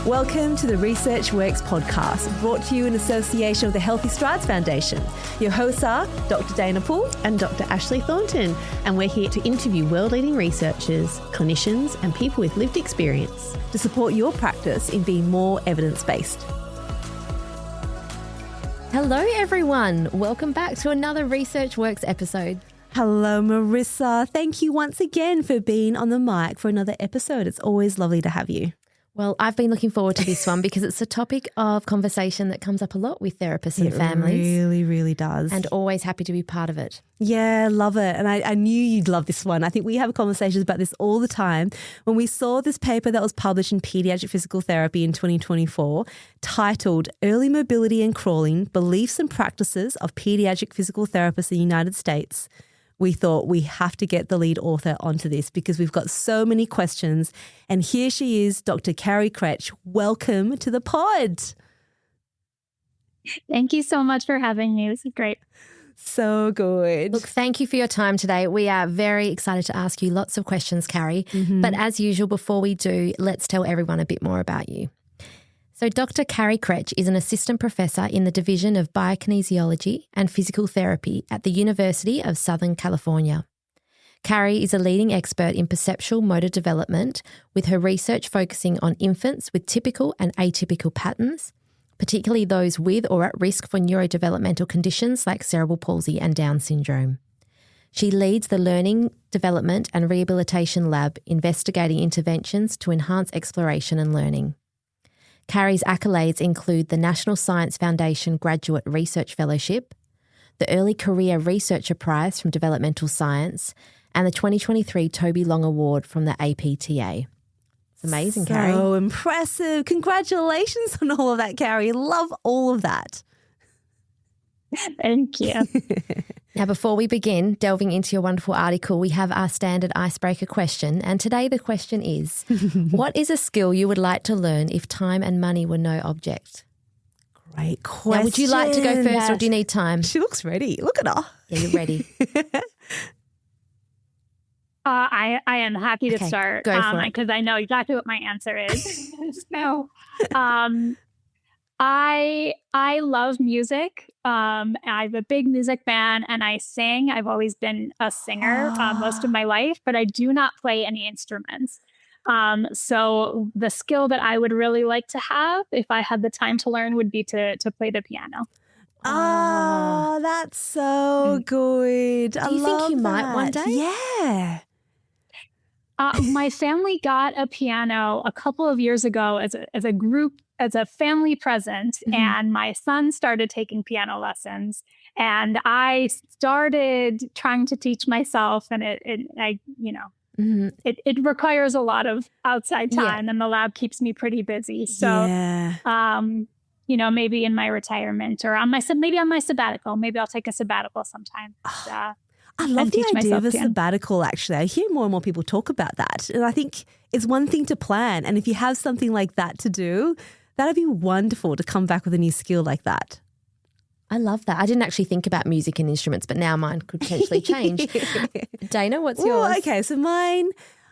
Welcome to the Research Works podcast, brought to you in association with the Healthy Strides Foundation. Your hosts are Dr. Dana Poole and Dr. Ashley Thornton, and we're here to interview world-leading researchers, clinicians, and people with lived experience to support your practice in being more evidence-based. Hello, everyone. Welcome back to another Research Works episode. Hello, Marissa. Thank you once again for being on the mic for another episode. It's always lovely to have you. Well, I've been looking forward to this one because it's a topic of conversation that comes up a lot with therapists and families. It really, really does. And always happy to be part of it. Yeah, love it. And I knew you'd love this one. I think we have conversations about this all the time. When we saw this paper that was published in Pediatric Physical Therapy in 2024, titled Early Mobility and Crawling, Beliefs and Practices of Pediatric Physical Therapists in the United States, we thought we have to get the lead author onto this because we've got so many questions. And here she is, Dr. Kari Kretch. Welcome to the pod. Thank you so much for having me. This is great. So good. Look, thank you for your time today. We are very excited to ask you lots of questions, Kari. But as usual, before we do, let's tell everyone a bit more about you. So Dr. Kari Kretch is an assistant professor in the Division of Biokinesiology and Physical Therapy at the University of Southern California. Kari is a leading expert in perceptual motor development, with her research focusing on infants with typical and atypical patterns, particularly those with or at risk for neurodevelopmental conditions like cerebral palsy and Down syndrome. She leads the Learning, Development and Rehabilitation Lab, investigating interventions to enhance exploration and learning. Kari's accolades include the National Science Foundation Graduate Research Fellowship, the Early Career Researcher Prize from Developmental Science, and the 2023 Toby Long Award from the APTA. It's amazing, Kari. So impressive. Congratulations on all of that, Kari. Love all of that. Thank you. Now, before we begin delving into your wonderful article, we have our standard icebreaker question. And today the question is, what is a skill you would like to learn if time and money were no object? Great question. Now, would you like to go first or do you need time? She looks ready. Look at her. Yeah, you're ready. I am happy to start go for it. because I know exactly what my answer is. So I love music. I'm a big music fan and I sing. I've always been a singer most of my life, but I do not play any instruments. So the skill that I would really like to have if I had the time to learn would be to play the piano. Oh, that's so good. Do you think you might one day? Yeah. My family got a piano a couple of years ago as a group, as a family present, and my son started taking piano lessons, and I started trying to teach myself, and it requires a lot of outside time, and the lab keeps me pretty busy. So, maybe in my retirement or maybe on my sabbatical, maybe I'll take a sabbatical sometime. I love the idea of a sabbatical, actually. I hear more and more people talk about that. And I think it's one thing to plan. And if you have something like that to do, that'd be wonderful to come back with a new skill like that. I love that. I didn't actually think about music and instruments, but now mine could potentially change. Dana, what's yours? Okay, so mine,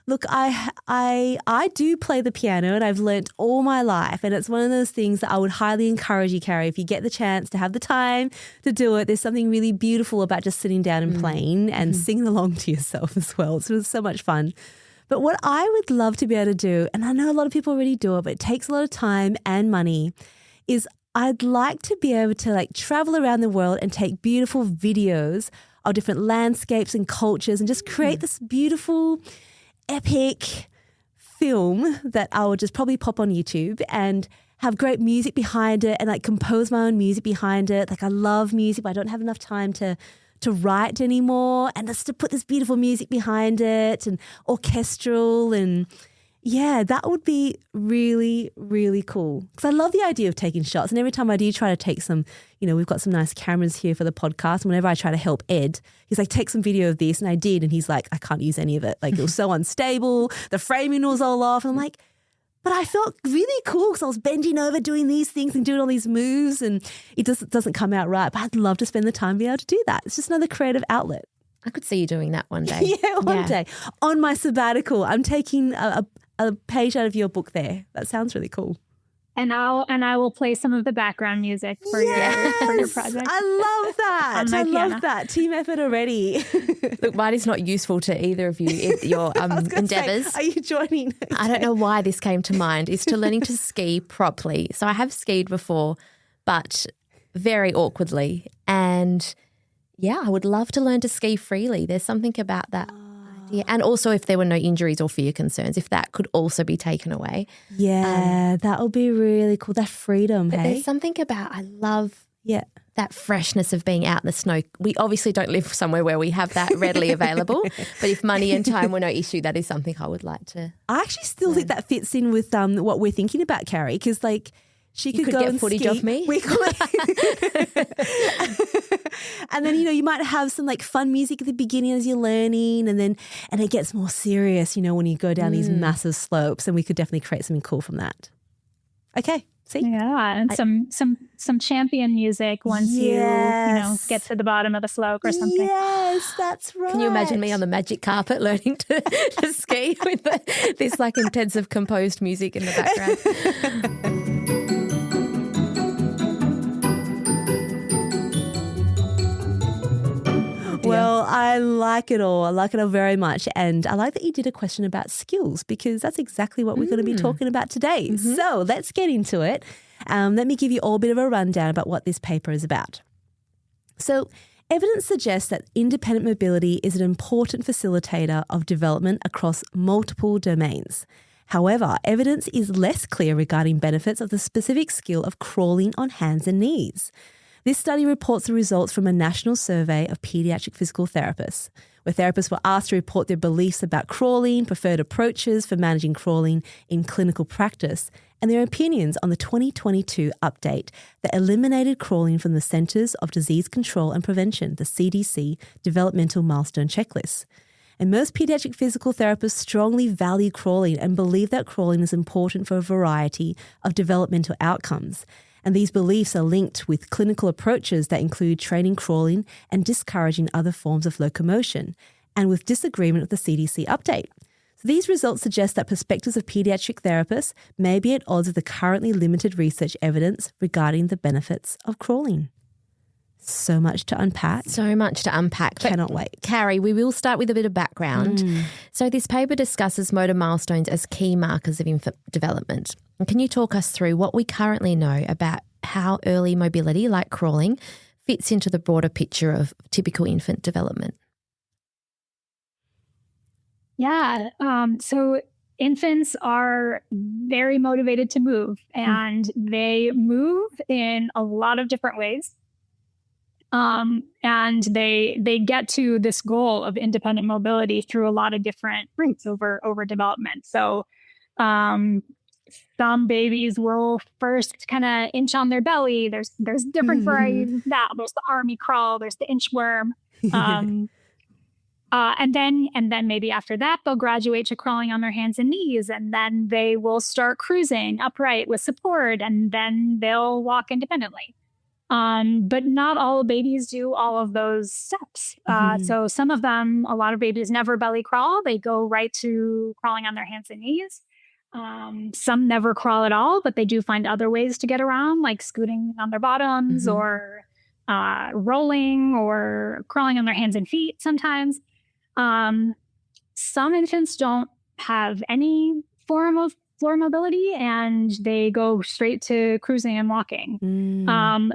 look, I do play the piano and I've learnt all my life, and it's one of those things that I would highly encourage you, Kari, if you get the chance to have the time to do it. There's something really beautiful about just sitting down and playing and singing along to yourself as well. So it's so much fun. But what I would love to be able to do, and I know a lot of people already do it, but it takes a lot of time and money, is I'd like to be able to travel around the world and take beautiful videos of different landscapes and cultures and just create this beautiful epic film that I would just probably pop on YouTube and have great music behind it and compose my own music behind it. I love music, but I don't have enough time to write anymore, and just to put this beautiful music behind it and orchestral, and that would be really, really cool. Because I love the idea of taking shots, and every time I do try to take some, we've got some nice cameras here for the podcast. Whenever I try to help Ed, he's like, take some video of this, and I did, and he's like, I can't use any of it. It was so unstable, the framing was all off, and I'm like, but I felt really cool because I was bending over doing these things and doing all these moves, and it doesn't come out right. But I'd love to spend the time to be able to do that. It's just another creative outlet. I could see you doing that one day. One day. On my sabbatical, I'm taking a page out of your book there. That sounds really cool. And I will play some of the background music for your project. I love that. I love that. Team effort already. Look, mine is not useful to either of you in your endeavours. Are you joining? Okay. I don't know why this came to mind. Is to learning to ski properly. So I have skied before, but very awkwardly. And yeah, I would love to learn to ski freely. There's something about that idea. And also if there were no injuries or fear concerns, if that could also be taken away. Yeah, that would be really cool. That freedom, but hey? there's something about, I love that freshness of being out in the snow. We obviously don't live somewhere where we have that readily available, but if money and time were no issue, that is something I would like to. I actually still think that fits in with what we're thinking about, Kari, because like she could go get and footage ski. of me. And then, you might have some like fun music at the beginning as you're learning, and it gets more serious, when you go down these massive slopes, and we could definitely create something cool from that. Okay. See? Yeah, and some champion music once you get to the bottom of the slope or something. Yes, that's right. Can you imagine me on the magic carpet learning to ski with this like intensive composed music in the background? Well, I like it all. I like it all very much. And I like that you did a question about skills, because that's exactly what we're going to be talking about today. Mm-hmm. So let's get into it. Let me give you all a bit of a rundown about what this paper is about. So evidence suggests that independent mobility is an important facilitator of development across multiple domains. However, evidence is less clear regarding benefits of the specific skill of crawling on hands and knees. This study reports the results from a national survey of pediatric physical therapists, where therapists were asked to report their beliefs about crawling, preferred approaches for managing crawling in clinical practice, and their opinions on the 2022 update that eliminated crawling from the Centers of Disease Control and Prevention, the CDC, developmental milestone checklist. And most pediatric physical therapists strongly value crawling and believe that crawling is important for a variety of developmental outcomes. And these beliefs are linked with clinical approaches that include training crawling and discouraging other forms of locomotion, and with disagreement with the CDC update. So these results suggest that perspectives of pediatric therapists may be at odds with the currently limited research evidence regarding the benefits of crawling. So much to unpack. Cannot wait. Kari, we will start with a bit of background. So this paper discusses motor milestones as key markers of infant development. And can you talk us through what we currently know about how early mobility, like crawling, fits into the broader picture of typical infant development? Yeah. So infants are very motivated to move, and they move in a lot of different ways. And they get to this goal of independent mobility through a lot of different routes over development. So, some babies will first kind of inch on their belly. There's different varieties of that. There's the army crawl. There's the inchworm. And then maybe after that, they'll graduate to crawling on their hands and knees, and then they will start cruising upright with support, and then they'll walk independently. But not all babies do all of those steps. So some of them, a lot of babies never belly crawl. They go right to crawling on their hands and knees. Some never crawl at all, but they do find other ways to get around, like scooting on their bottoms or rolling or crawling on their hands and feet sometimes. Some infants don't have any form of floor mobility, and they go straight to cruising and walking.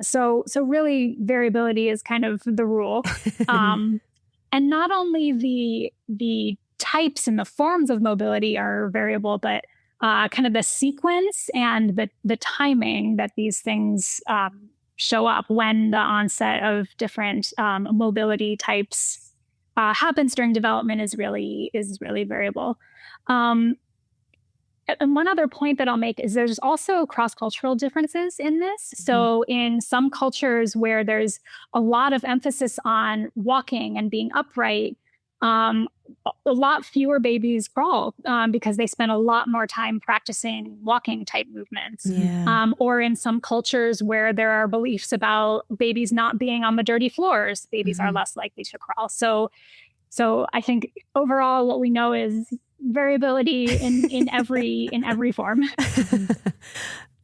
So really variability is kind of the rule. And not only the types and the forms of mobility are variable, but kind of the sequence and the timing that these things show up when the onset of different mobility types happens during development is really variable. And one other point that I'll make is there's also cross-cultural differences in this. So in some cultures where there's a lot of emphasis on walking and being upright, a lot fewer babies crawl because they spend a lot more time practicing walking type movements. Or in some cultures where there are beliefs about babies not being on the dirty floors, babies are less likely to crawl. So I think overall what we know is variability in every form.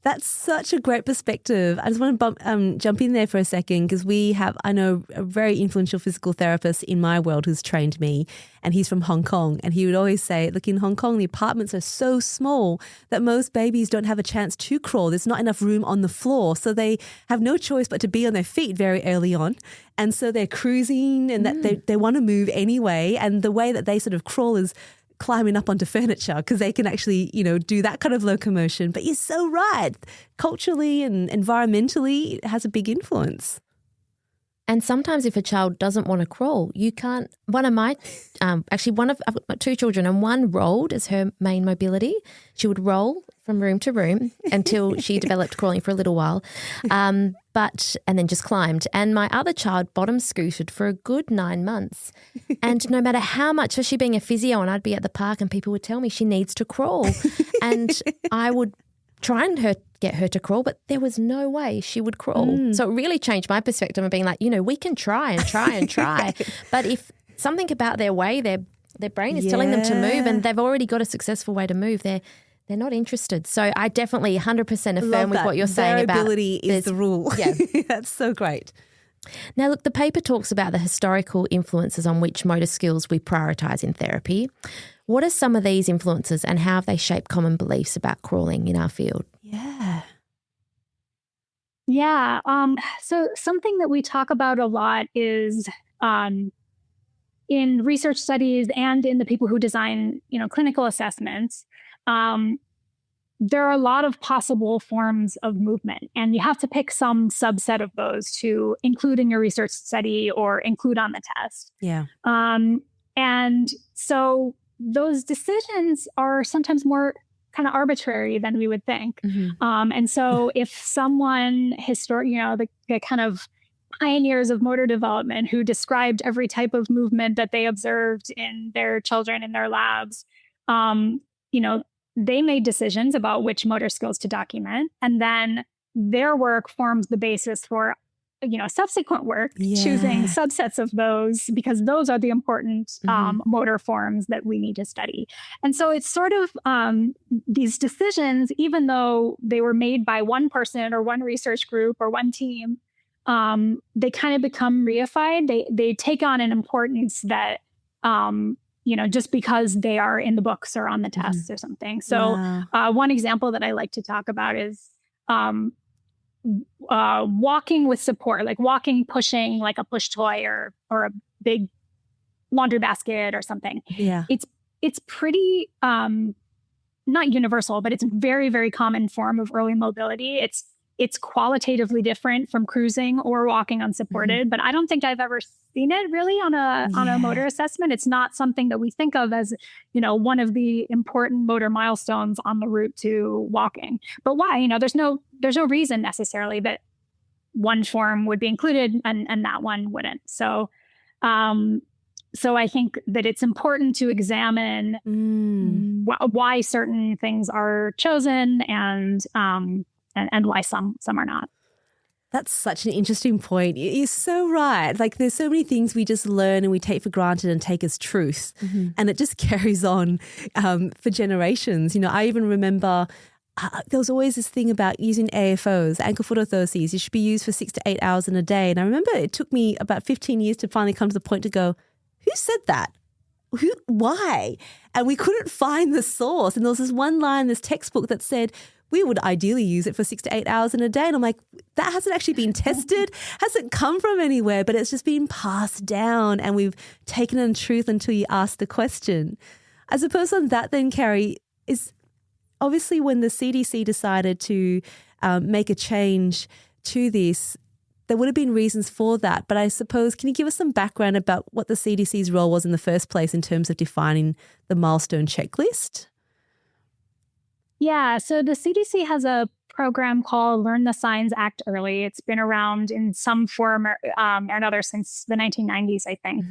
That's such a great perspective. I just want to jump in there for a second because I know a very influential physical therapist in my world who's trained me, and he's from Hong Kong. And he would always say, look, in Hong Kong, the apartments are so small that most babies don't have a chance to crawl. There's not enough room on the floor. So they have no choice but to be on their feet very early on. And so they're cruising and that they want to move anyway. And the way that they sort of crawl is climbing up onto furniture because they can actually, do that kind of locomotion. But you're so right. Culturally and environmentally, it has a big influence. And sometimes if a child doesn't want to crawl, you can't. I've got 2 children, and one rolled as her main mobility. She would roll from room to room until she developed crawling for a little while, and then just climbed. And my other child bottom scooted for a good 9 months. And no matter how much, for she being a physio, and I'd be at the park and people would tell me she needs to crawl. And I would try and get her to crawl, but there was no way she would crawl. So it really changed my perspective of being like, we can try and try and try. But if something about their way, their brain is telling them to move and they've already got a successful way to move, they're not interested. So I definitely 100% affirm with what you're saying about variability is the rule. Yeah. That's so great. Now, look, the paper talks about the historical influences on which motor skills we prioritise in therapy. What are some of these influences and how have they shaped common beliefs about crawling in our field? Yeah. So something that we talk about a lot is in research studies and in the people who design, clinical assessments, there are a lot of possible forms of movement, and you have to pick some subset of those to include in your research study or include on the test. Yeah. And so those decisions are sometimes more kind of arbitrary than we would think. And so if someone the kind of pioneers of motor development who described every type of movement that they observed in their children in their labs, they made decisions about which motor skills to document, and then their work forms the basis for subsequent work, choosing subsets of those because those are the important motor forms that we need to study. And so it's sort of these decisions, even though they were made by one person or one research group or one team, they kind of become reified. They take on an importance that just because they are in the books or on the tests or something. So one example that I like to talk about is walking with support, like walking, pushing like a push toy or a big laundry basket or something. Yeah. It's pretty not universal, but it's a very, very common form of early mobility. It's qualitatively different from cruising or walking unsupported, but I don't think I've ever seen it really on a motor assessment. It's not something that we think of as, one of the important motor milestones on the route to walking. But why? There's no reason necessarily that one form would be included and that one wouldn't. So I think that it's important to examine why certain things are chosen and why some are not. That's such an interesting point. You're so right. Like there's so many things we just learn and we take for granted and take as truth. And it just carries on for generations. I even remember there was always this thing about using AFOs, ankle foot orthoses. You should be used for 6 to 8 hours in a day. And I remember it took me about 15 years to finally come to the point to go, who said that? Why? And we couldn't find the source. And there was this one line in this textbook that said, we would ideally use it for 6 to 8 hours in a day. And I'm like, that hasn't actually been tested, hasn't come from anywhere, but it's just been passed down and we've taken it in truth until you ask the question. I suppose on that then, Kari, is obviously when the CDC decided to make a change to this, there would have been reasons for that. But I suppose, can you give us some background about what the CDC's role was in the first place in terms of defining the milestone checklist? Yeah, so the CDC has a program called Learn the Signs, Act Early. It's been around in some form or another since the 1990s, I think.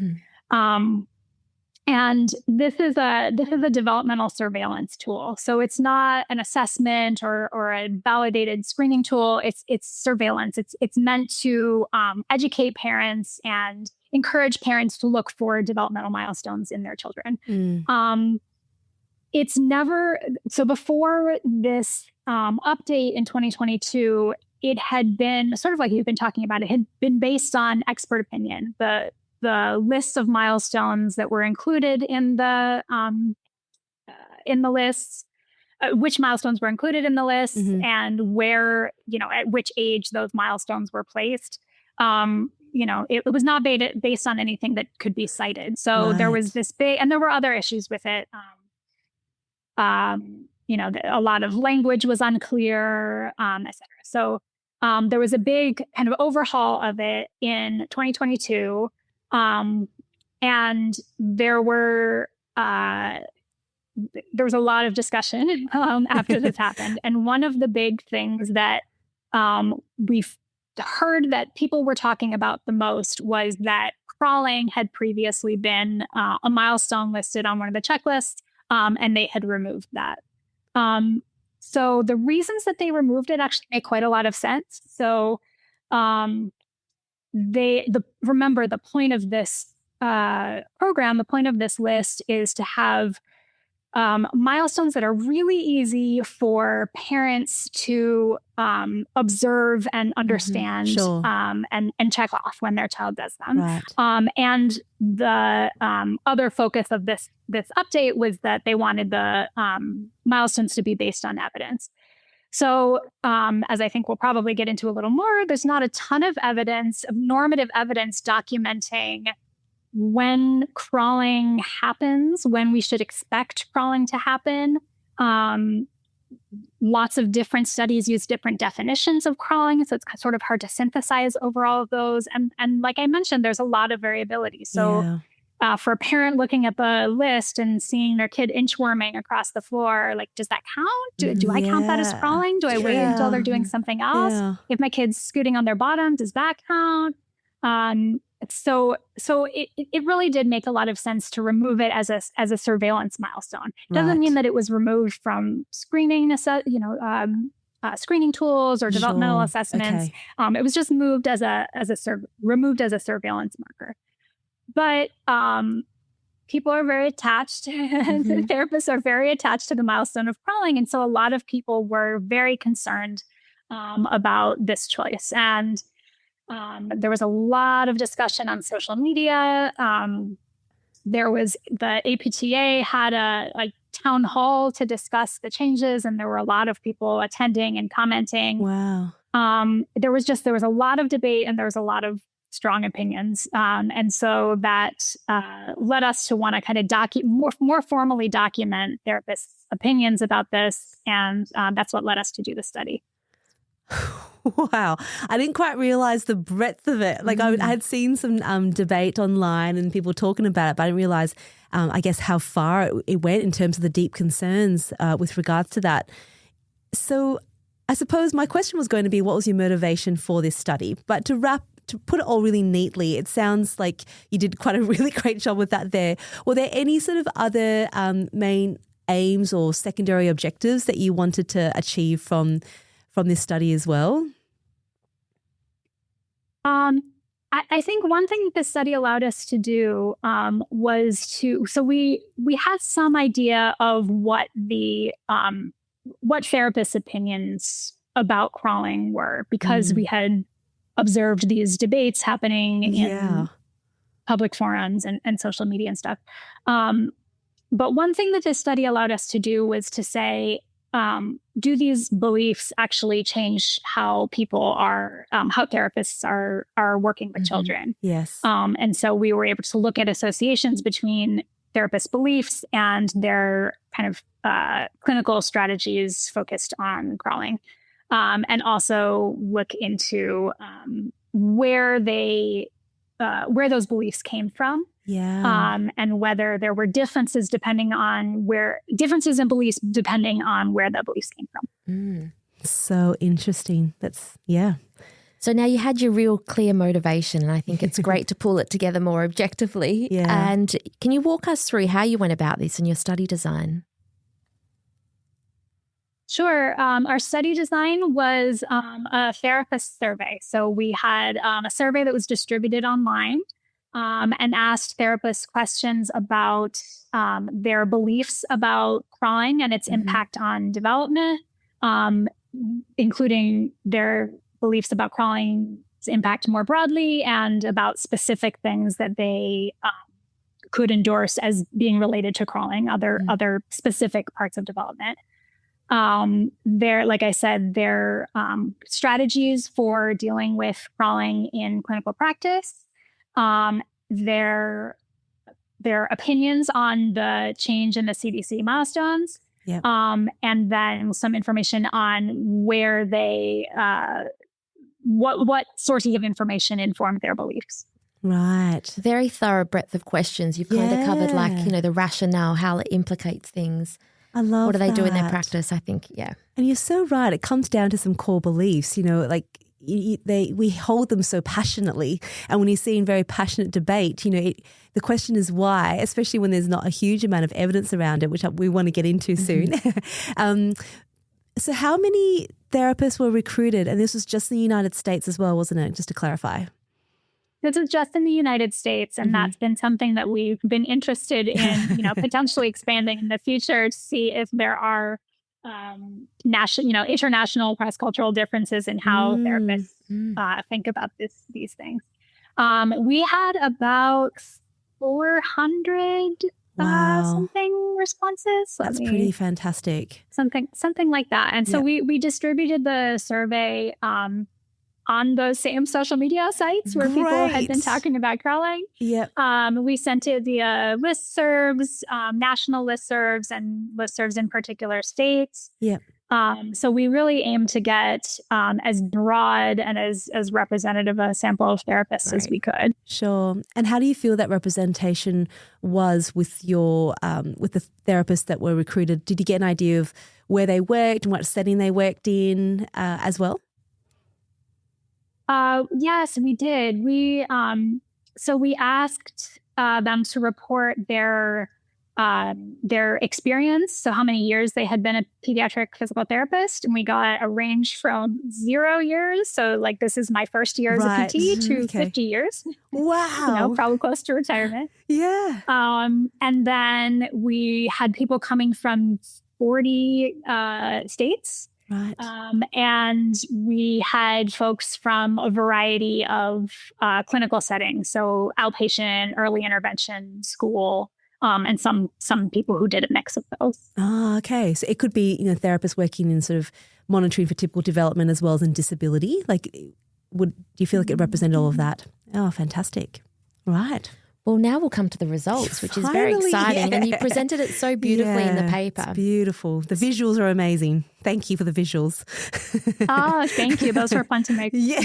And this is a developmental surveillance tool. So it's not an assessment or a validated screening tool. It's surveillance. It's meant to educate parents and encourage parents to look for developmental milestones in their children. It's never, so before this update in 2022, it had been sort of like you've been talking about. It had been based on expert opinion. The list of milestones that were included in the lists, which milestones were included in the list, and where, at which age those milestones were placed. It was not based on anything that could be cited. So there was this big, and there were other issues with it. A lot of language was unclear, et cetera. So there was a big kind of overhaul of it in 2022. And there was a lot of discussion after this happened. And one of the big things that we've heard that people were talking about the most was that crawling had previously been a milestone listed on one of the checklists, and they had removed that. So the reasons that they removed it actually make quite a lot of sense. So remember, the point of this program, the point of this list is to have milestones that are really easy for parents to observe and understand, and check off when their child does them. Right. And the other focus of this update was that they wanted the milestones to be based on evidence. So as I think we'll probably get into a little more, there's not a ton of evidence, of normative evidence documenting when crawling happens, when we should expect crawling to happen. Lots of different studies use different definitions of crawling, so it's sort of hard to synthesize over all of those. And like I mentioned, there's a lot of variability. So for a parent looking at the list and seeing their kid inchworming across the floor, like, does that count? Do I count that as crawling? Do I wait until they're doing something else? Yeah. If my kid's scooting on their bottom, does that count? So it really did make a lot of sense to remove it as a surveillance milestone. It doesn't mean that it was removed from screening, screening tools or developmental assessments. Okay. It was just moved removed as a surveillance marker. But people are very attached. The therapists are very attached to the milestone of crawling, and so a lot of people were very concerned about this choice. And there was a lot of discussion on social media. There was the APTA had a town hall to discuss the changes, and there were a lot of people attending and commenting. Wow. There was a lot of debate, and there was a lot of strong opinions. And so that led us to want to kind of more formally document therapists' opinions about this. And that's what led us to do the study. Wow. I didn't quite realize the breadth of it. Like I had seen some debate online and people talking about it, but I didn't realize, I guess, how far it went in terms of the deep concerns with regards to that. So I suppose my question was going to be, what was your motivation for this study? But to put it all really neatly, it sounds like you did quite a really great job with that there. Were there any sort of other main aims or secondary objectives that you wanted to achieve from this study as well? I think one thing that this study allowed us to do was we had some idea of what therapists' opinions about crawling were, because we had observed these debates happening in public forums and social media and stuff. But one thing that this study allowed us to do was to say, do these beliefs actually change how how therapists are working with children? Yes. And so we were able to look at associations between therapist beliefs and their kind of clinical strategies focused on crawling, and also look into where those beliefs came from. And whether there were differences in beliefs depending on where the beliefs came from. So interesting. So now you had your real clear motivation, and I think it's great to pull it together more objectively. And can you walk us through how you went about this in your study design? Sure. Our study design was a therapist survey. So we had a survey that was distributed online, and asked therapists questions about their beliefs about crawling and its impact on development, including their beliefs about crawling's impact more broadly and about specific things that they could endorse as being related to crawling, other specific parts of development. Like I said, their strategies for dealing with crawling in clinical practice, their opinions on the change in the CDC milestones, Yep. and then some information on where they, what sources of information informed their beliefs. Right. Very thorough breadth of questions. You've kind of covered the rationale, how it implicates things. I love what do they do in their that. practice, I think, yeah. And you're so right. It comes down to some core beliefs, we hold them so passionately. And when you see in very passionate debate, the question is why, especially when there's not a huge amount of evidence around it, which we want to get into soon. So how many therapists were recruited? And this was just in the United States as well, wasn't it? Just to clarify. This is just in the United States, and that's been something that we've been interested in, potentially expanding in the future to see if there are international cross-cultural differences in how therapists think about these things. We had about 400 something responses. That's pretty fantastic. Something like that. And so we distributed the survey on those same social media sites where people had been talking about crawling. Yep. We sent it via listservs, national listservs, and listservs in particular states. Yep. So we really aim to get as broad and as representative a sample of therapists as we could. Sure. And how do you feel that representation was with your with the therapists that were recruited? Did you get an idea of where they worked and what setting they worked in as well? Yes, we did. We asked them to report their experience. So how many years they had been a pediatric physical therapist. And we got a range from 0 years. So like, this is my first year as a PT to 50 years. Wow. Probably close to retirement. Yeah. And then we had people coming from 40 states. Right. And we had folks from a variety of clinical settings. So outpatient, early intervention, school, and some people who did a mix of those. Oh, okay. So it could be, therapists working in sort of monitoring for typical development as well as in disability. Like, do you feel like it represented all of that? Oh, fantastic. Right. Well, now we'll come to the results, which is very exciting. And you presented it so beautifully in the paper. It's beautiful. The visuals are amazing. Thank you for the visuals. Thank you. Those were fun to make. Yeah.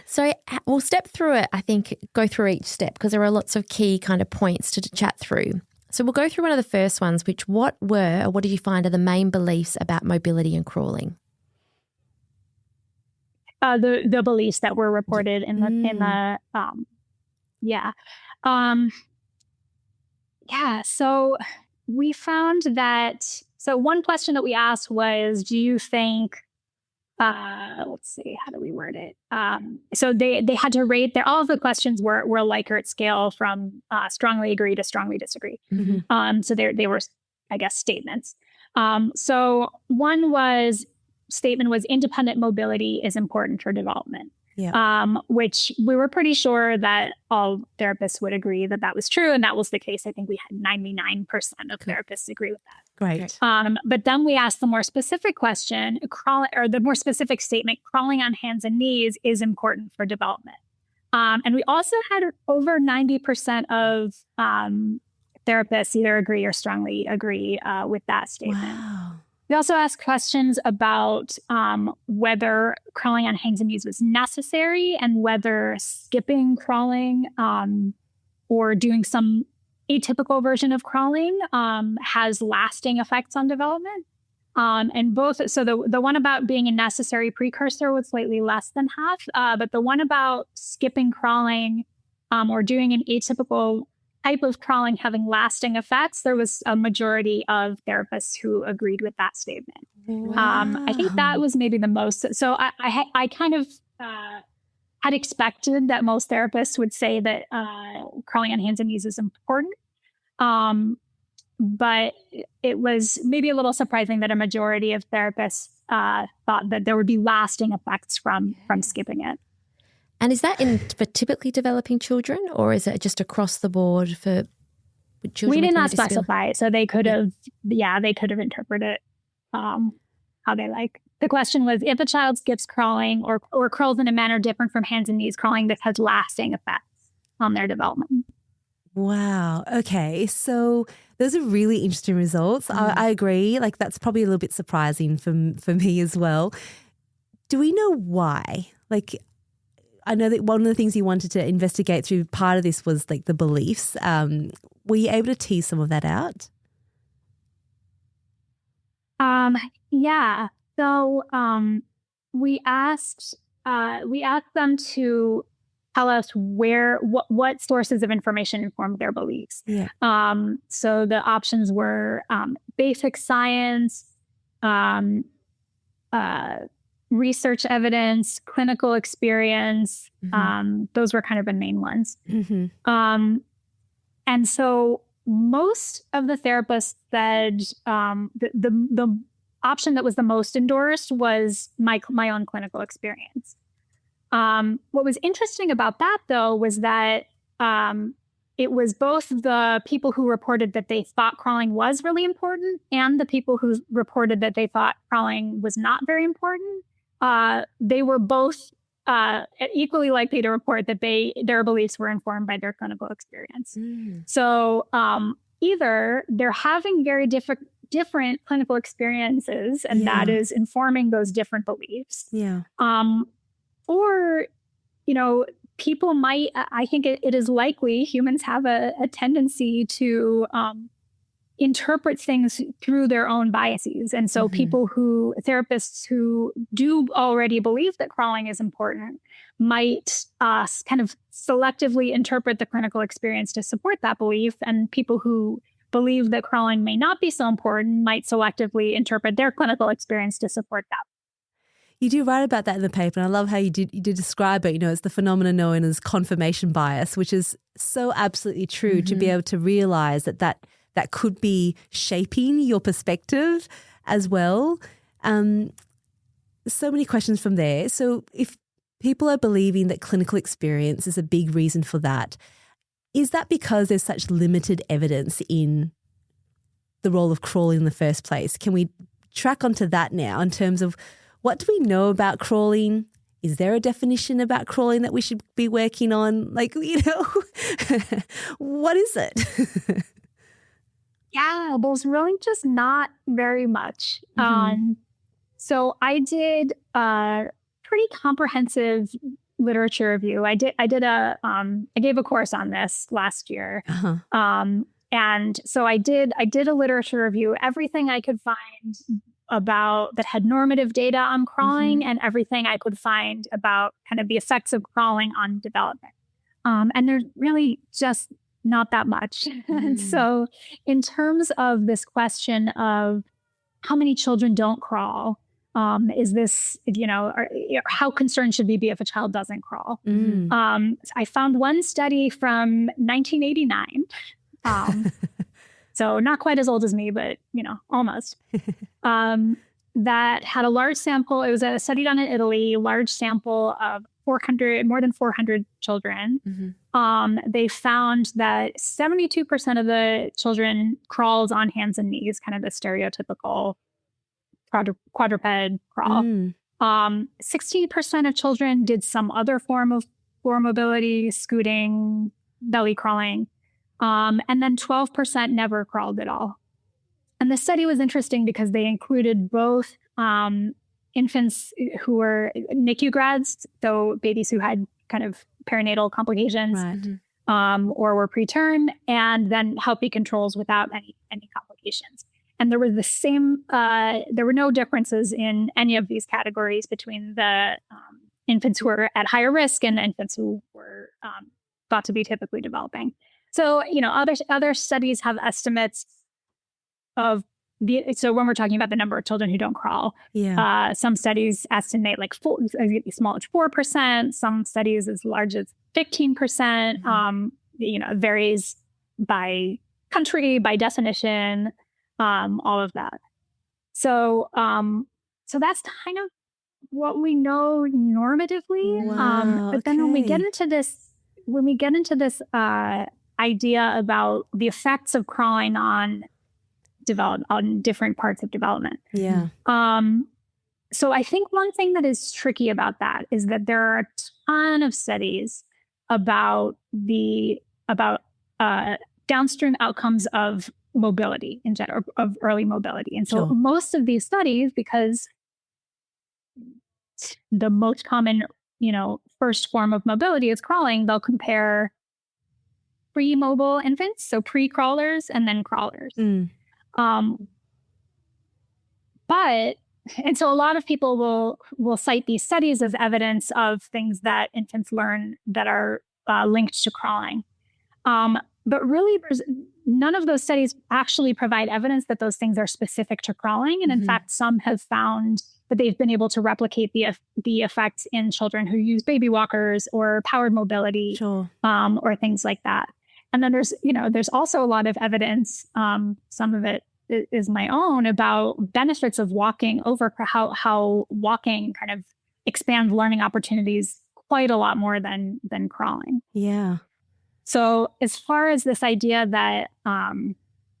So we'll step through it, I think, go through each step because there are lots of key kind of points to chat through. So we'll go through one of the first ones, which what did you find are the main beliefs about mobility and crawling? The beliefs that were reported in the so we found that, one question that we asked was, do you think, let's see, how do we word it? So they had to rate all of the questions were Likert scale from strongly agree to strongly disagree. So they were, I guess, statements. So one statement was independent mobility is important for development. Yeah. Which we were pretty sure that all therapists would agree that was true. And that was the case. I think we had 99% of therapists agree with that. Great. But then we asked the more specific question, the more specific statement, crawling on hands and knees is important for development. And we also had over 90% of therapists either agree or strongly agree with that statement. Wow. We also asked questions about whether crawling on hands and knees was necessary and whether skipping crawling or doing some atypical version of crawling has lasting effects on development. And both, so the one about being a necessary precursor was slightly less than half, but the one about skipping crawling or doing an atypical type of crawling having lasting effects, there was a majority of therapists who agreed with that statement. Wow. I think that was maybe the most. So I kind of had expected that most therapists would say that crawling on hands and knees is important. But it was maybe a little surprising that a majority of therapists thought that there would be lasting effects from skipping it. And is that for typically developing children, or is it just across the board for children? We did not specify, so they could have, they could have interpreted it how they like. The question was, if a child skips crawling or crawls in a manner different from hands and knees crawling, this has lasting effects on their development. Wow. Okay. So those are really interesting results. I agree. Like, that's probably a little bit surprising for me as well. Do we know why? Like, I know that one of the things you wanted to investigate through part of this was like the beliefs. Were you able to tease some of that out? Yeah. So we asked them to tell us what sources of information informed their beliefs. Yeah. So the options were basic science, research evidence, clinical experience. Those were kind of the main ones. And so most of the therapists said the option that was the most endorsed was my own clinical experience. What was interesting about that, though, was that it was both the people who reported that they thought crawling was really important and the people who reported that they thought crawling was not very important. They were both equally likely to report that their beliefs were informed by their clinical experience. So either they're having very different clinical experiences, and that is informing those different beliefs. Yeah. Or, people might, I think it is likely humans have a tendency to interpret things through their own biases. And so therapists who do already believe that crawling is important might kind of selectively interpret the clinical experience to support that belief. And people who believe that crawling may not be so important might selectively interpret their clinical experience to support that. You do write about that in the paper, and I love how you did describe it. It's the phenomenon known as confirmation bias, which is so absolutely true, to be able to realize that could be shaping your perspective as well. So many questions from there. So if people are believing that clinical experience is a big reason for that, is that because there's such limited evidence in the role of crawling in the first place? Can we track onto that now in terms of what do we know about crawling? Is there a definition about crawling that we should be working on? Like, what is it? Yeah, there's really just not very much. So I did a pretty comprehensive literature review. I gave a course on this last year. And so I did a literature review, everything I could find about that had normative data on crawling and everything I could find about kind of the effects of crawling on development. And there's really just not that much. And so in terms of this question of how many children don't crawl, is this, how concerned should we be if a child doesn't crawl? I found one study from 1989. So not quite as old as me, but, almost, that had a large sample. It was a study done in Italy, large sample of more than 400 children. They found that 72% of the children crawls on hands and knees, kind of the stereotypical quadruped crawl. 16% of children did some other form of floor mobility, scooting, belly crawling. And then 12% never crawled at all. And the study was interesting because they included both infants who were NICU grads, so babies who had kind of perinatal complications, or were preterm, and then healthy controls without any complications. And there were there were no differences in any of these categories between the infants who were at higher risk and infants who were thought to be typically developing. So, other studies have estimates of so when we're talking about the number of children who don't crawl, some studies estimate like as small as 4%, some studies as large as 15%. It varies by country, by definition, all of that. So that's kind of what we know normatively. But then when we get into this idea about the effects of crawling on different parts of development. Yeah. So I think one thing that is tricky about that is that there are a ton of studies about downstream outcomes of mobility in general, of early mobility. And so most of these studies, because the most common, first form of mobility is crawling, they'll compare pre-mobile infants, so pre-crawlers and then crawlers. And so a lot of people will cite these studies as evidence of things that infants learn that are linked to crawling. But really, none of those studies actually provide evidence that those things are specific to crawling. And in fact, some have found that they've been able to replicate the effects in children who use baby walkers or powered mobility, or things like that. And then there's also a lot of evidence, some of it is my own, about benefits of walking over how walking kind of expands learning opportunities quite a lot more than crawling. Yeah. So as far as this idea that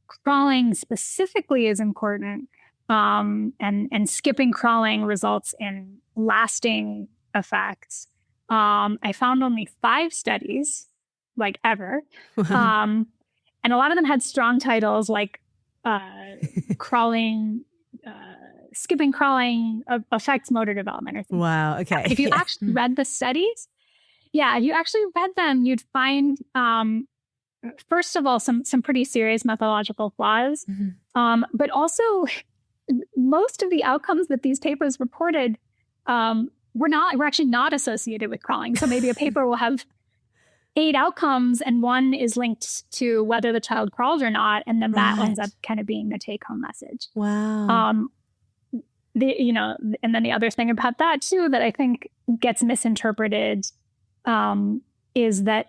crawling specifically is important, and skipping crawling results in lasting effects, I found only 5 studies, like ever. And a lot of them had strong titles like crawling, skipping crawling affects motor development or things. Wow. Okay. If you actually read the studies, if you actually read them, you'd find, first of all, some pretty serious methodological flaws, but also most of the outcomes that these papers reported were actually not associated with crawling. So maybe a paper will have 8 outcomes and one is linked to whether the child crawls or not, and then that ends up kind of being the take-home message. Wow. And then the other thing about that too that I think gets misinterpreted is that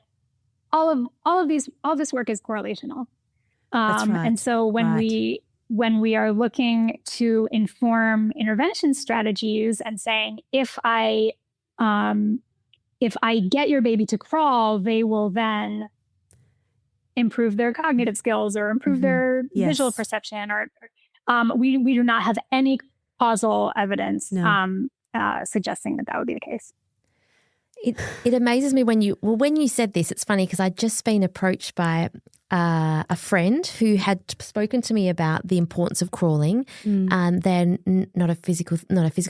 all this work is correlational. That's right. And so when we are looking to inform intervention strategies and saying, if I get your baby to crawl, they will then improve their cognitive skills or improve their visual perception, or we do not have any causal evidence suggesting that would be the case. It amazes me when you said this. It's funny because I'd just been approached by a friend who had spoken to me about the importance of crawling. They're not a physical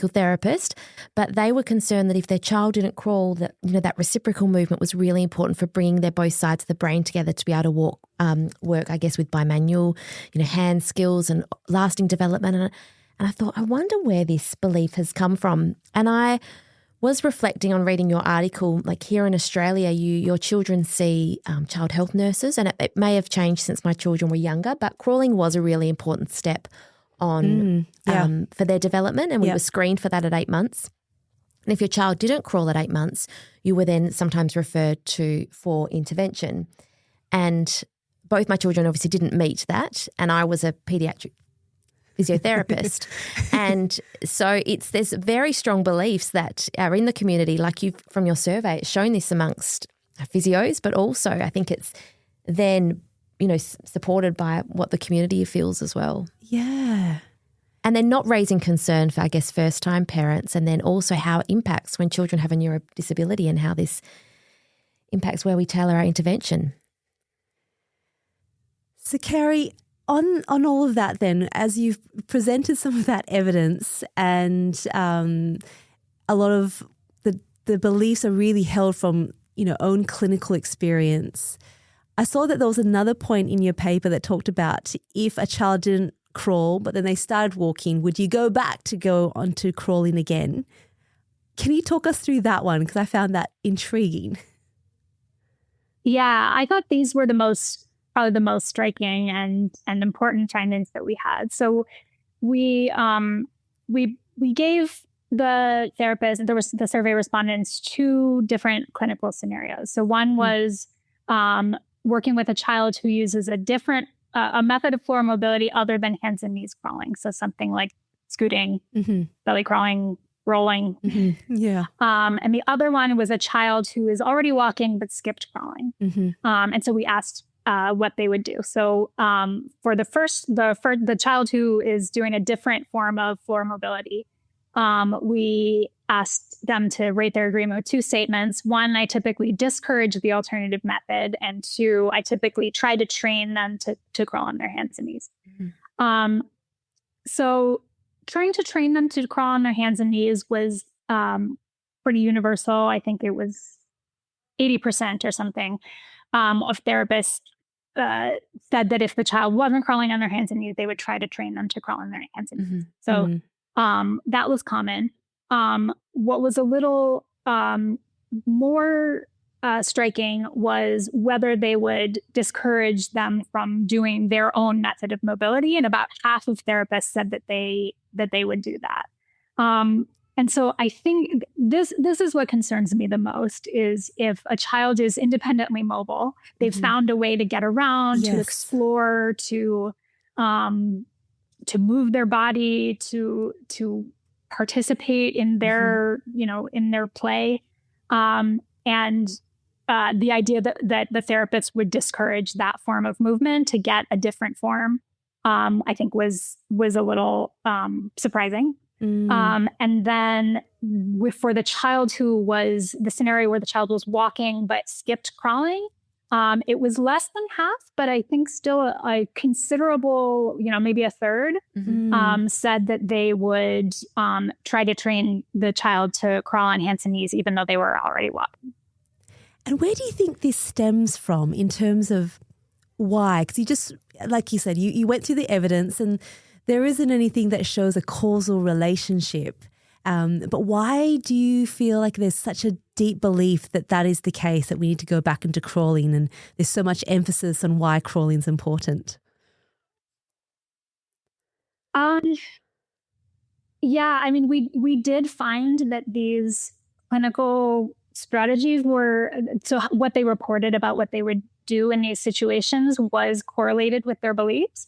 therapist, but they were concerned that if their child didn't crawl, that reciprocal movement was really important for bringing their both sides of the brain together to be able to work, I guess, with bimanual, hand skills and lasting development. And I thought, I wonder where this belief has come from. And I was reflecting on reading your article, like here in Australia, your children see child health nurses, and it may have changed since my children were younger, but crawling was a really important step on for their development, and we were screened for that at 8 months. And if your child didn't crawl at 8 months, you were then sometimes referred for intervention. And both my children obviously didn't meet that, and I was a pediatric physiotherapist. And so there's very strong beliefs that are in the community, like from your survey, it's shown this amongst physios, but also I think it's then, supported by what the community feels as well. Yeah. And then not raising concern for, I guess, first-time parents, and then also how it impacts when children have a neuro disability and how this impacts where we tailor our intervention. So, Kari, on all of that then, as you've presented some of that evidence and a lot of the beliefs are really held from, own clinical experience, I saw that there was another point in your paper that talked about if a child didn't crawl but then they started walking, would you go back to go on to crawling again? Can you talk us through that one? Because I found that intriguing. Yeah, I thought these were probably the most striking and important findings that we had. So we gave the therapists, there was the survey respondents, 2 different clinical scenarios. So one was working with a child who uses a different a method of floor mobility other than hands and knees crawling. So something like scooting, belly crawling, rolling. Yeah. And the other one was a child who is already walking but skipped crawling. And so we asked what they would do. So for the child who is doing a different form of floor mobility, we asked them to rate their agreement with 2 statements. 1, I typically discourage the alternative method. And 2, I typically try to train them to crawl on their hands and knees. So trying to train them to crawl on their hands and knees was pretty universal. I think it was 80% or something of therapists said that if the child wasn't crawling on their hands and knees, they would try to train them to crawl on their hands and knees. So that was common. What was a little more striking was whether they would discourage them from doing their own method of mobility. And about half of therapists said that they would do that. And so I think this is what concerns me the most is if a child is independently mobile, they've found a way to get around, to explore, to move their body, to participate in their, in their play. And the idea that the therapist would discourage that form of movement to get a different form, I think was a little surprising. And then for the child who was the scenario where the child was walking but skipped crawling, it was less than half, but I think still a considerable, maybe a third, said that they would try to train the child to crawl on hands and knees, even though they were already walking. And where do you think this stems from in terms of why? Because you just, like you said, you went through the evidence and there isn't anything that shows a causal relationship. But why do you feel like there's such a deep belief that is the case, that we need to go back into crawling, and there's so much emphasis on why crawling is important? Yeah, I mean, we did find that these clinical strategies were, so what they reported about what they would do in these situations was correlated with their beliefs.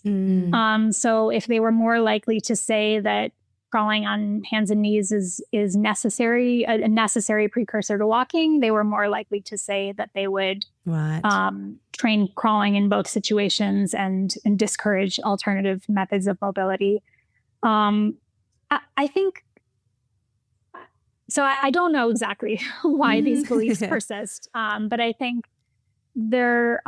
So if they were more likely to say that crawling on hands and knees is necessary, a necessary precursor to walking, they were more likely to say that they would train crawling in both situations and discourage alternative methods of mobility. I think, so I don't know exactly why these beliefs persist, but I think because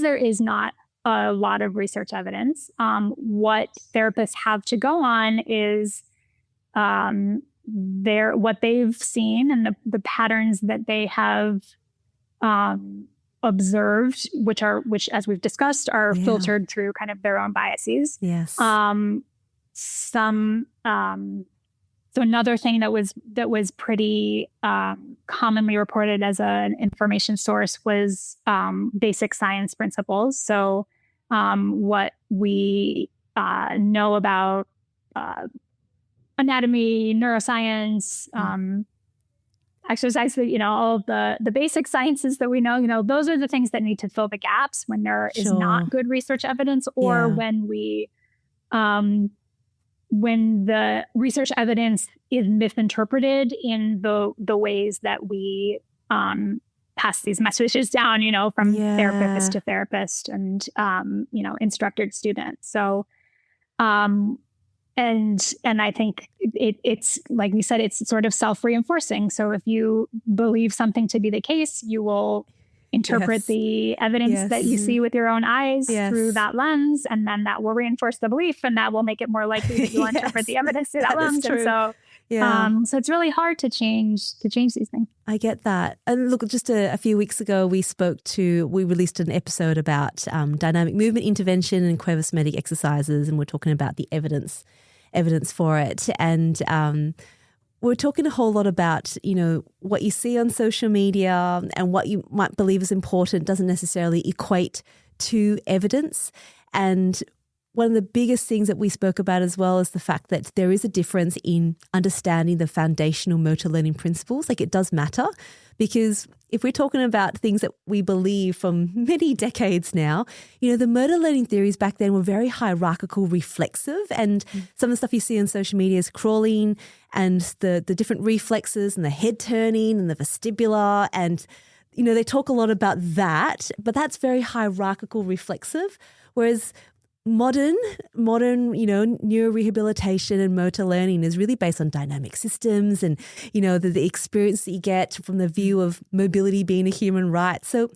there is not a lot of research evidence, what therapists have to go on is what they've seen and the patterns that they have observed, which as we've discussed are filtered through kind of their own biases. Yes. So another thing that was pretty commonly reported as an information source was basic science principles. So what we know about anatomy, neuroscience, exercise, all of the basic sciences that we know, those are the things that need to fill the gaps when there is not good research evidence, or when the research evidence is misinterpreted in the ways that we pass these messages down, from therapist to therapist and, instructor to student. So, and I think it's like we said, it's sort of self-reinforcing. So if you believe something to be the case, you will interpret the evidence that you see with your own eyes through that lens, and then that will reinforce the belief, and that will make it more likely that you'll interpret the evidence through that lens. And so, so it's really hard to change these things. I get that. And look, just a few weeks ago, we released an episode about dynamic movement intervention and cosmetic exercises, and we're talking about the evidence for it. And we're talking a whole lot about, what you see on social media and what you might believe is important doesn't necessarily equate to evidence. And one of the biggest things that we spoke about as well is the fact that there is a difference in understanding the foundational motor learning principles. Like, it does matter, because if we're talking about things that we believe from many decades now, the motor learning theories back then were very hierarchical, reflexive, and some of the stuff you see on social media is crawling and the different reflexes and the head turning and the vestibular, and they talk a lot about that, but that's very hierarchical, reflexive, whereas modern neurorehabilitation and motor learning is really based on dynamic systems and the experience that you get from the view of mobility being a human right. So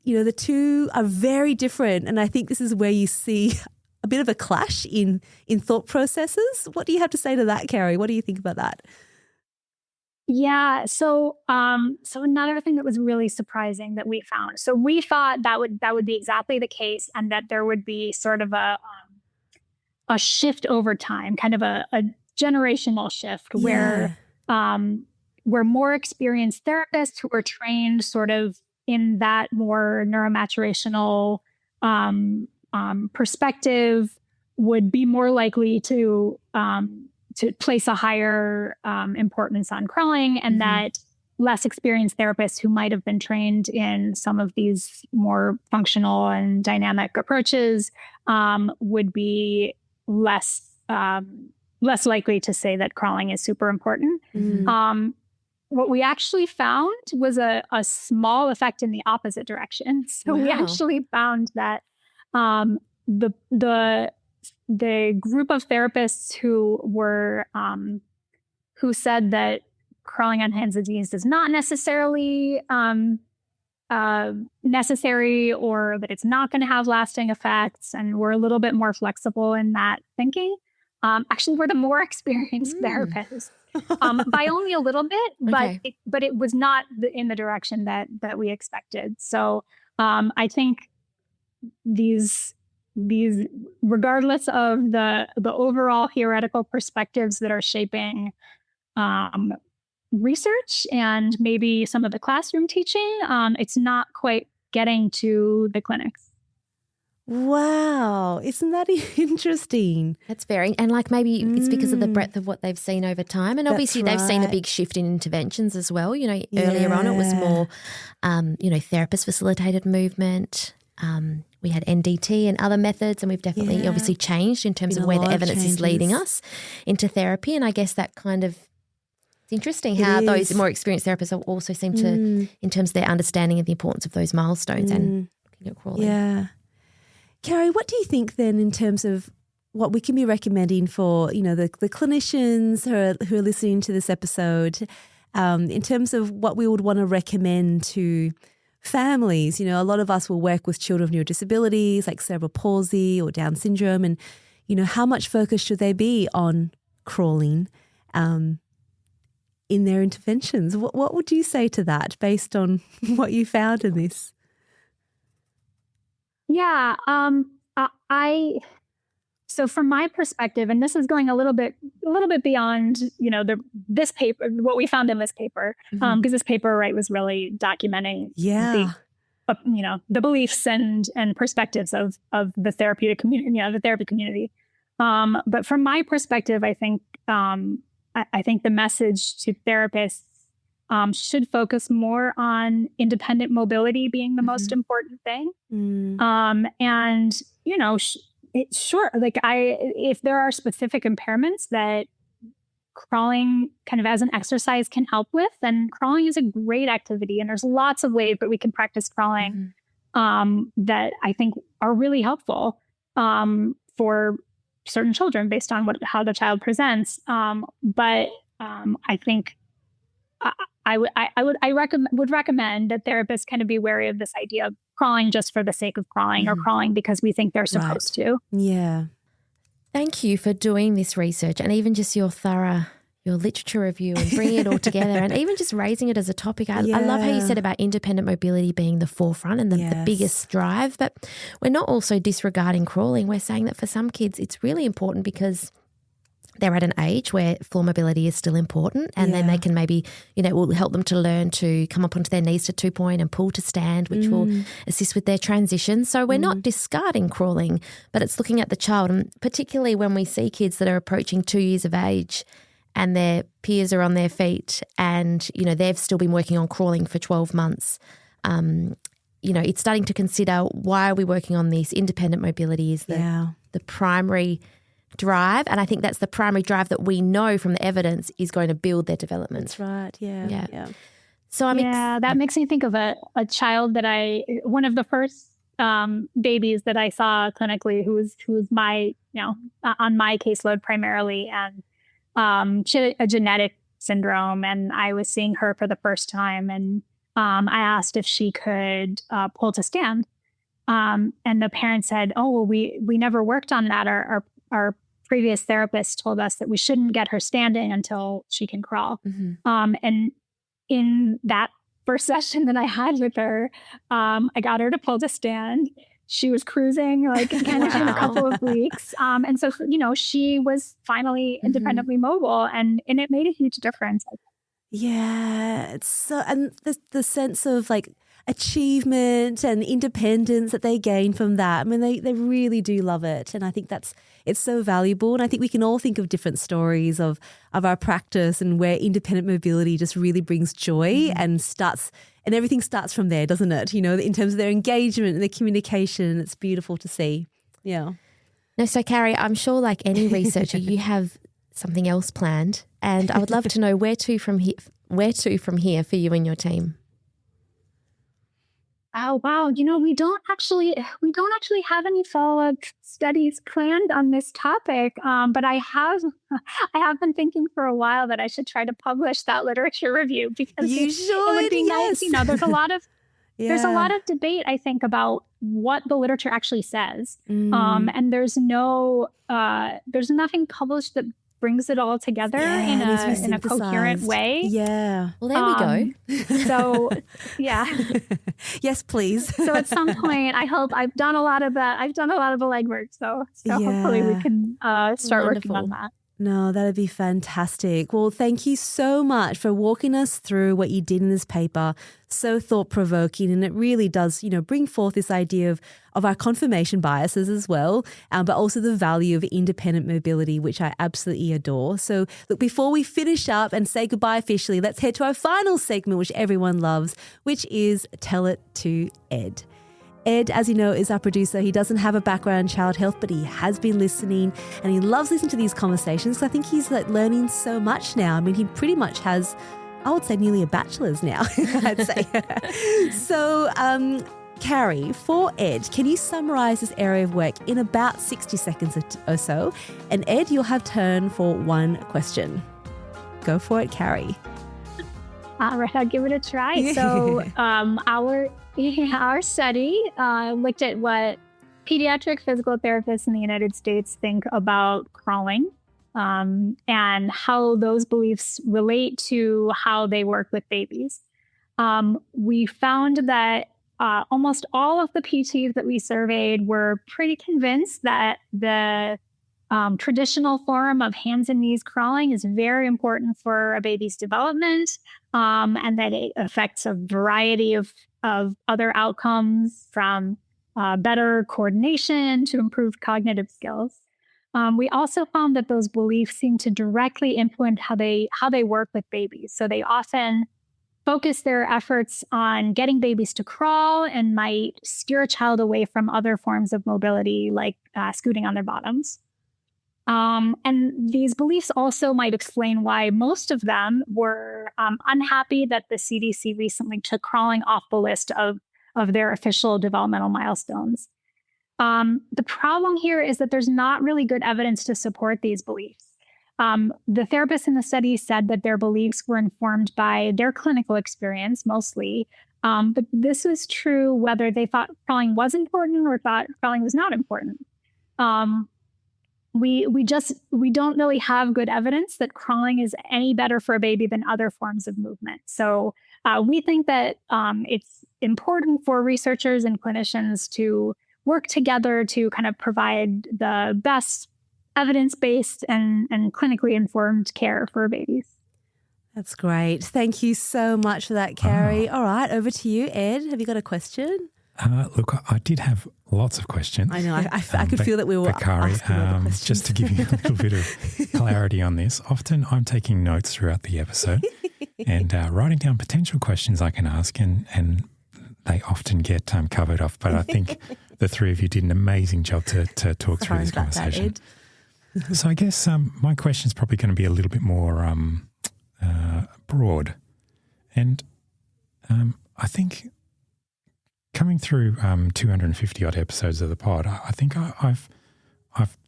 the two are very different, and I think this is where you see a bit of a clash in thought processes. What do you have to say to that, Kari? What do you think about that? Yeah. So another thing that was really surprising that we found. So we thought that would be exactly the case, and that there would be sort of a shift over time, kind of a generational shift where more experienced therapists who were trained sort of in that more neuromaturational perspective would be more likely to place a higher importance on crawling, and that less experienced therapists who might have been trained in some of these more functional and dynamic approaches would be less likely to say that crawling is super important. What we actually found was a small effect in the opposite direction. So we actually found that the group of therapists who said that crawling on hands and knees is not necessarily necessary, or that it's not going to have lasting effects, and we're a little bit more flexible in that thinking, actually were the more experienced therapists, by only a little bit, but it was not in the direction that we expected. So I think these, regardless of the overall theoretical perspectives that are shaping research and maybe some of the classroom teaching, it's not quite getting to the clinics. Wow. Isn't that interesting? That's very, and maybe it's because of the breadth of what they've seen over time. And obviously they've seen a big shift in interventions as well. Earlier on it was more, therapist facilitated movement. We had NDT and other methods, and we've definitely obviously changed in terms of where the evidence is leading us into therapy. And I guess that kind of, it's interesting how those more experienced therapists also seem to, in terms of their understanding of the importance of those milestones and looking at crawling. Yeah. Kari, what do you think then in terms of what we can be recommending for, the clinicians who are listening to this episode, in terms of what we would want to recommend to families? A lot of us will work with children with neurodisabilities like cerebral palsy or Down syndrome, and, how much focus should there be on crawling in their interventions? What would you say to that based on what you found in this? Yeah. So from my perspective, and this is going a little bit beyond, this paper, what we found in this paper, because this paper, was really documenting the beliefs and perspectives of the therapeutic community, the therapy community. But from my perspective, I think the message to therapists should focus more on independent mobility being the most important thing. And, if there are specific impairments that crawling kind of as an exercise can help with, then crawling is a great activity. And there's lots of ways that we can practice crawling that I think are really helpful for certain children based on how the child presents. But I think I would recommend that therapists kind of be wary of this idea of crawling just for the sake of crawling, or crawling because we think they're supposed to. Yeah. Thank you for doing this research, and even just your literature review and bringing it all together, and even just raising it as a topic. I love how you said about independent mobility being the forefront and the biggest drive, but we're not also disregarding crawling. We're saying that for some kids it's really important because they're at an age where floor mobility is still important, and then they can maybe, will help them to learn to come up onto their knees to 2-point and pull to stand, which will assist with their transition. So we're not discarding crawling, but it's looking at the child, and particularly when we see kids that are approaching 2 years of age and their peers are on their feet and, you know, they've still been working on crawling for 12 months, you know, it's starting to consider, why are we working on this? Independent mobility is the primary drive, and I think that's the primary drive that we know from the evidence is going to build their development. That's right, yeah. So that makes me think of a child that one of the first babies that I saw clinically who was my, you know, on my caseload primarily, and she had a genetic syndrome, and I was seeing her for the first time, and I asked if she could pull to stand, and the parent said, "Oh, well, we never worked on that. Our previous therapist told us that we shouldn't get her standing until she can crawl." And in that first session that I had with her, I got her to pull to stand. She was cruising like kind of in a couple of weeks. And so, you know, she was finally independently mobile, and it made a huge difference. Yeah, it's so, and the sense of like achievement and independence that they gain from that. I mean, they really do love it. And I think it's so valuable. And I think we can all think of different stories of our practice and where independent mobility just really brings joy and everything starts from there, doesn't it? You know, in terms of their engagement and their communication, it's beautiful to see. Yeah. No, so Kari, I'm sure like any researcher, you have something else planned, and I would love to know where to from here for you and your team. Oh, wow. You know, we don't actually have any follow-up studies planned on this topic. But I have been thinking for a while that I should try to publish that literature review, because it would be nice. You know, there's a lot of debate, I think, about what the literature actually says. And there's nothing published that brings it all together in a coherent way. Yeah. Well, there we go. So, yeah. Yes, please. So at some point, I hope I've done a lot of the legwork. So hopefully we can start working on that. No, that'd be fantastic. Well, thank you so much for walking us through what you did in this paper. So thought-provoking, and it really does, you know, bring forth this idea of our confirmation biases as well, but also the value of independent mobility, which I absolutely adore. So look, before we finish up and say goodbye officially, let's head to our final segment, which everyone loves, which is Tell It to Ed. Ed, as you know, is our producer. He doesn't have a background in child health, but he has been listening and he loves listening to these conversations. So I think he's like learning so much now. I mean, he pretty much has, I would say, nearly a bachelor's now, I'd say. So, Kari, for Ed, can you summarize this area of work in about 60 seconds or so? And Ed, you'll have turn for one question. Go for it, Kari. All right, I'll give it a try. So our study looked at what pediatric physical therapists in the United States think about crawling, and how those beliefs relate to how they work with babies. We found that almost all of the PTs that we surveyed were pretty convinced that the traditional form of hands and knees crawling is very important for a baby's development, and that it affects a variety of other outcomes, from better coordination to improved cognitive skills. We also found that those beliefs seem to directly influence how they work with babies. So they often focus their efforts on getting babies to crawl and might steer a child away from other forms of mobility, like scooting on their bottoms. And these beliefs also might explain why most of them were unhappy that the CDC recently took crawling off the list of their official developmental milestones. The problem here is that there's not really good evidence to support these beliefs. The therapists in the study said that their beliefs were informed by their clinical experience mostly, but this was true whether they thought crawling was important or thought crawling was not important. We don't really have good evidence that crawling is any better for a baby than other forms of movement. So we think that it's important for researchers and clinicians to work together to kind of provide the best evidence-based and clinically informed care for babies. That's great. Thank you so much for that, Kari. All right, over to you, Ed. Have you got a question? Look, I did have lots of questions. I know. I could feel that we were Kari, asking all the questions. just to give you a little bit of clarity on this, often I'm taking notes throughout the episode and writing down potential questions I can ask, and they often get covered off. But I think the three of you did an amazing job to talk through this conversation. So I guess my question is probably going to be a little bit more broad. And I think coming through 250 odd episodes of the pod, I think I've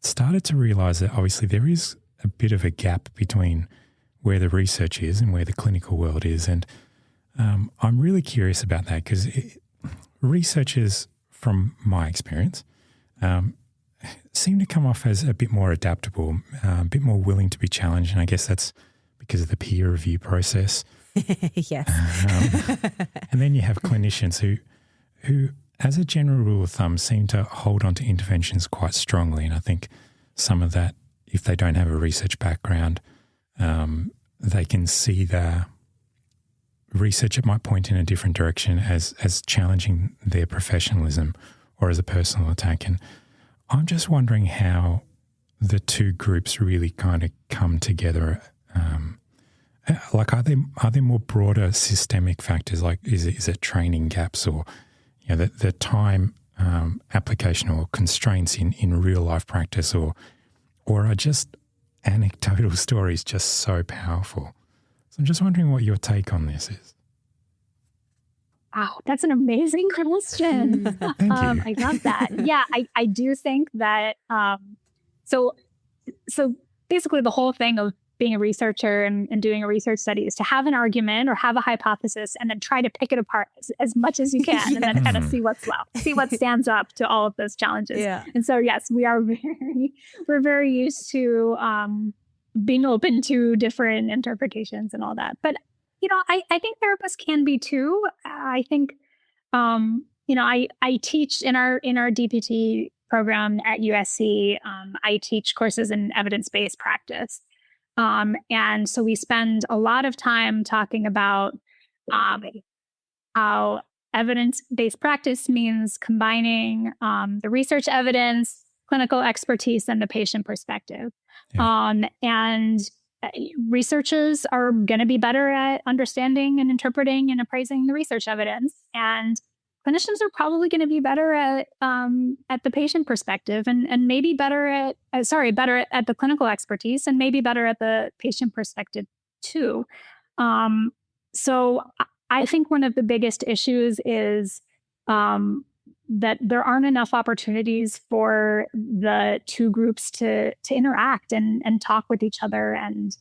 started to realise that obviously there is a bit of a gap between where the research is and where the clinical world is. And I'm really curious about that because researchers, from my experience, seem to come off as a bit more adaptable, a bit more willing to be challenged. And I guess that's because of the peer review process. Yes. And then you have clinicians who, as a general rule of thumb, seem to hold on to interventions quite strongly. And I think some of that, if they don't have a research background, they can see the research that might point in a different direction as challenging their professionalism or as a personal attack. And I'm just wondering how the two groups really kind of come together. Like, are there more broader systemic factors? Like, is it training gaps, or the time application or constraints in real life practice, or are just anecdotal stories just so powerful? So I'm just wondering what your take on this is. Wow, that's an amazing question. Thank you. I love that. Yeah, I do think that so basically the whole thing of being a researcher and doing a research study is to have an argument or have a hypothesis and then try to pick it apart as much as you can and then kind of see what's left, see what stands up to all of those challenges. Yeah. And so, yes, we're very used to being open to different interpretations and all that. But, I think therapists can be too. I think, I teach in our DPT program at USC. I teach courses in evidence-based practice. And so we spend a lot of time talking about how evidence-based practice means combining the research evidence, clinical expertise, and the patient perspective. Yeah. And researchers are going to be better at understanding and interpreting and appraising the research evidence. And clinicians are probably going to be better at the patient perspective and maybe better at the clinical expertise and maybe better at the patient perspective too. So I think one of the biggest issues is that there aren't enough opportunities for the two groups to interact and talk with each other and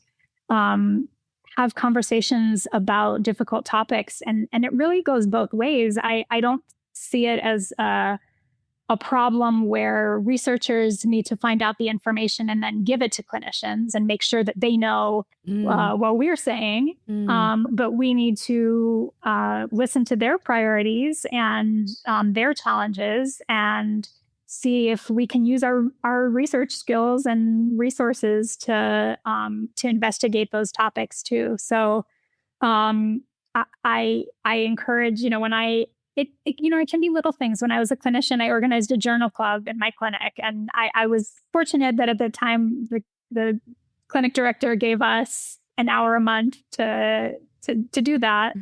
have conversations about difficult topics. And it really goes both ways. I don't see it as a problem where researchers need to find out the information and then give it to clinicians and make sure that they know what we're saying. But we need to listen to their priorities and their challenges and see if we can use our research skills and resources to investigate those topics too. So I encourage, it can be little things. When I was a clinician, I organized a journal club in my clinic, and I was fortunate that at the time the clinic director gave us an hour a month to do that.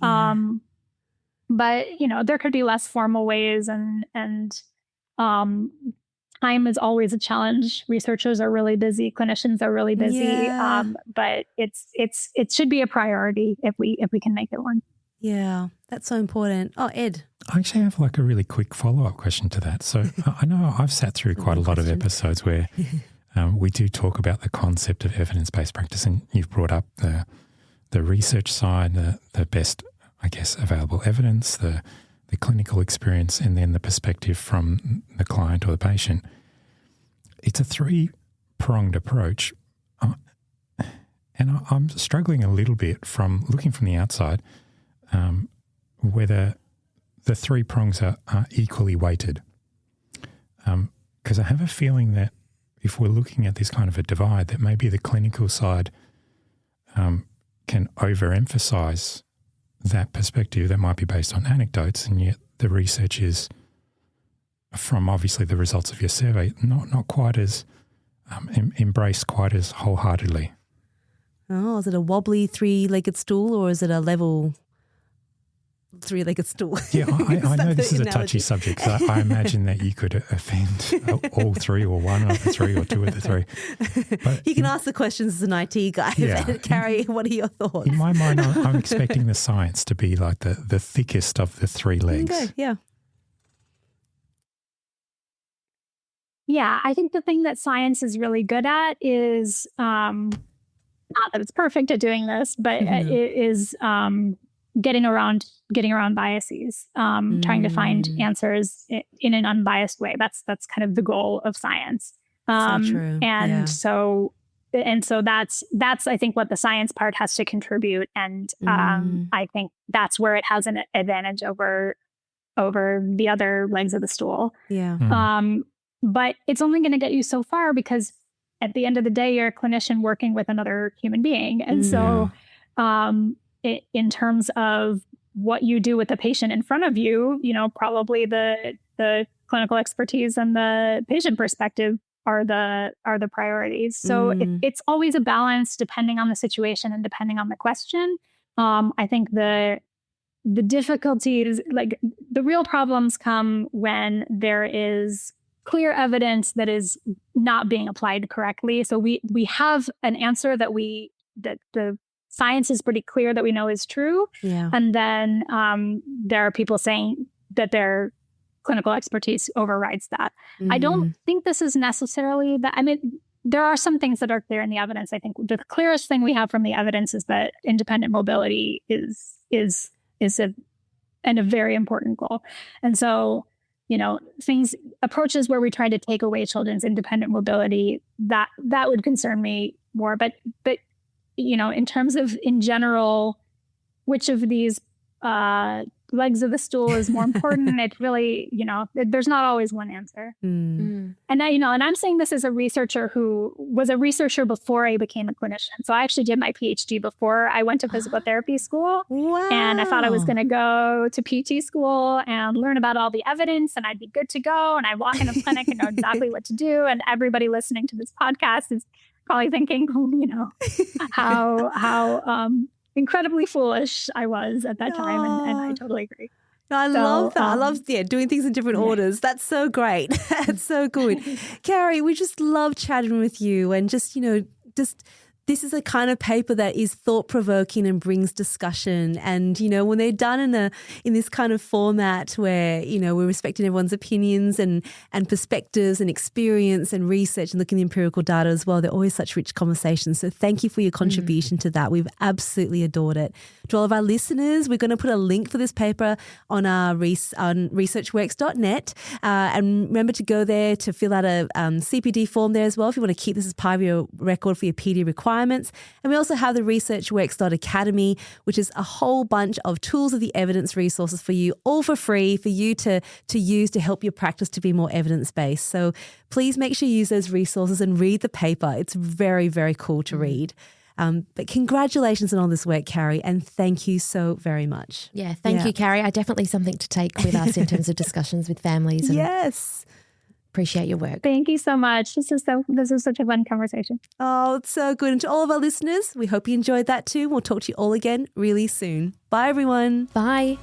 Mm-hmm. But there could be less formal ways, and time is always a challenge. Researchers are really busy, clinicians are really busy, but it should be a priority if we can make it one. Yeah, that's so important. Oh, Ed. I actually have a really quick follow-up question to that. So I know I've sat through quite a lot of episodes where we do talk about the concept of evidence-based practice, and you've brought up the research side, the best, I guess, available evidence, the clinical experience, and then the perspective from the client or the patient. It's a three-pronged approach. And I'm struggling a little bit from looking from the outside whether the three prongs are equally weighted. Because I have a feeling that if we're looking at this kind of a divide, that maybe the clinical side can overemphasize that perspective that might be based on anecdotes, and yet the research is, from obviously the results of your survey, not quite as embraced quite as wholeheartedly. Oh, is it a wobbly three-legged stool or is it a level three-legged stool? Yeah, I know this is a touchy subject. So I imagine that you could offend all three or one of the three or two of the three. But you can ask the questions as an IT guy. Yeah. Kari, what are your thoughts? In my mind, I'm expecting the science to be like the thickest of the three legs. Okay, yeah. Yeah, I think the thing that science is really good at is, not that it's perfect at doing this, but it is getting around biases, trying to find answers in an unbiased way. That's kind of the goal of science. So true. And so that's I think what the science part has to contribute, and I think that's where it has an advantage over the other legs of the stool. Yeah. But it's only going to get you so far, because at the end of the day, you're a clinician working with another human being. And so in terms of what you do with the patient in front of you, probably the clinical expertise and the patient perspective are the priorities. So it's always a balance depending on the situation and depending on the question. I think the difficulties, like the real problems, come when there is clear evidence that is not being applied correctly. So we have an answer that the science is pretty clear that we know is true. Yeah. And then there are people saying that their clinical expertise overrides that. I don't think this is necessarily that. I mean, there are some things that are clear in the evidence. I think the clearest thing we have from the evidence is that independent mobility is a very important goal. And so, approaches where we try to take away children's independent mobility, that would concern me more. But in terms of, in general, which of these legs of the stool is more important, it really, there's not always one answer. And I'm saying this as a researcher who was a researcher before I became a clinician. So I actually did my PhD before I went to physical therapy school. Wow. And I thought I was going to go to PT school and learn about all the evidence and I'd be good to go. And I walk in a clinic and know exactly what to do. And everybody listening to this podcast is probably thinking, how incredibly foolish I was at that time. And I totally agree. No, I love that. I love doing things in different orders. That's so great. That's so good. Kari, we just love chatting with you, and just this is a kind of paper that is thought-provoking and brings discussion. And, when they're done in this kind of format where, we're respecting everyone's opinions and perspectives and experience and research and looking at the empirical data as well, they're always such rich conversations. So thank you for your contribution to that. We've absolutely adored it. To all of our listeners, we're going to put a link for this paper on our on researchworks.net. And remember to go there to fill out a CPD form there as well if you want to keep this as part of your record for your PD requirements. And we also have the researchworks.academy, which is a whole bunch of tools of the evidence resources for you, all for free for you to use to help your practice to be more evidence-based. So please make sure you use those resources and read the paper. It's very, very cool to read. But congratulations on all this work, Kari, and thank you so very much. Yeah, thank you, Kari. Definitely something to take with us in terms of discussions with families. And yes. Appreciate your work. Thank you so much. This is such a fun conversation. Oh, it's so good. And to all of our listeners, we hope you enjoyed that too. We'll talk to you all again really soon. Bye, everyone. Bye.